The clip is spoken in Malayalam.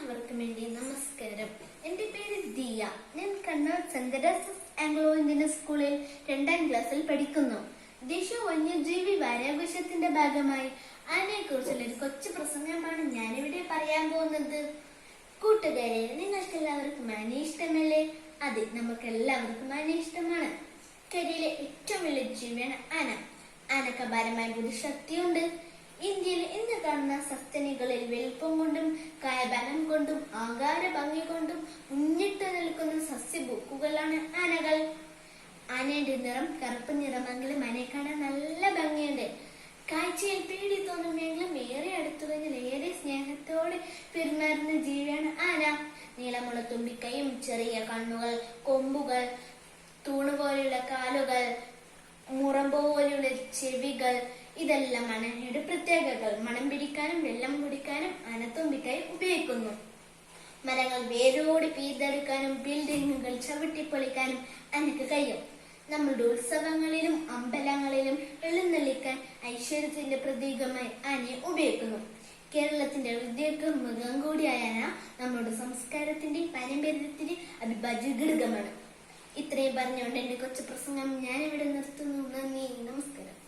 എല്ലാവർക്കും വേണ്ടി നമസ്കാരം. എന്റെ പേര് ദിയ. ഞാൻ Kannur saint Teresa's Anglo Indian സ്കൂളിൽ 2ാം ക്ലാസ്സിൽ പഠിക്കുന്നു. ദേശീയ വന്യജീവി വാരാഘോഷത്തിന്റെ ഭാഗമായി ആനയെ കുറിച്ചുള്ള ഒരു കൊച്ചു പ്രസംഗമാണ് ഞാനിവിടെ പറയാൻ പോകുന്നത്. കൂട്ടുകാരെ, നിങ്ങൾക്ക് എല്ലാവർക്കും ആനയെ ഇഷ്ടമല്ലേ? അതെ, നമുക്ക് എല്ലാവർക്കും ആനയെ ഇഷ്ടമാണ്. കേരളത്തിലെ ഏറ്റവും വലിയ ജീവിയാണ് ആന. ആനക്ക് അപാരമായ ബുദ്ധിശക്തിയുണ്ട്. ഇന്ത്യയിൽ ഇന്ന് കാണുന്ന സസ്തനികളിൽ വലിപ്പം കൊണ്ടും കായബലം കൊണ്ടും ആകാര ഭംഗി കൊണ്ടും മുന്നിട്ട് നിൽക്കുന്ന സസ്യബുക്കുകളാണ് ആനകൾ. ആനയുടെ നിറം കറുപ്പ് നിറമെങ്കിലും ആനയെ കാണാൻ നല്ല ഭംഗിയുണ്ട്. കാഴ്ചയിൽ പേടി തോന്നുമെങ്കിലും ഏറെ അടുത്തു കഴിഞ്ഞാൽ ഏറെ സ്നേഹത്തോടെ പെരുമാറുന്ന ജീവിയാണ് ആന. നീളമുള്ള തുമ്പിക്കൈയും ചെറിയ കണ്ണുകൾ, കൊമ്പുകൾ, തൂണുപോലെയുള്ള കാലുകൾ, മുറം പോലെയുള്ള ചെവികൾ, ഇതെല്ലാം ആനയുടെ പ്രത്യേകതകൾ. മണം പിടിക്കാനും വെള്ളം കുടിക്കാനും ആന തുമ്പിക്കൈ ഉപയോഗിക്കുന്നു. മരങ്ങൾ വേരോടി പീതെടുക്കാനും ബിൽഡിങ്ങുകൾ ചവിട്ടിപ്പൊളിക്കാനും ആനക്ക് കഴിയും. നമ്മളുടെ ഉത്സവങ്ങളിലും അമ്പലങ്ങളിലും എഴുന്നള്ളിക്കാൻ ഐശ്വര്യത്തിന്റെ പ്രതീകമായി ആനയെ ഉപയോഗിക്കുന്നു. കേരളത്തിന്റെ ഔദ്യോഗിക മൃഗം കൂടിയായ ആന നമ്മുടെ സംസ്കാരത്തിന്റെ പാരമ്പര്യത്തിന്റെ അവിഭാജ്യ ഘടകമാണ്. ഇത്രയും പറഞ്ഞുകൊണ്ട് എന്റെ കൊച്ചു പ്രസംഗം ഞാനിവിടെ നിർത്തുന്നു. നന്ദി, നമസ്കാരം.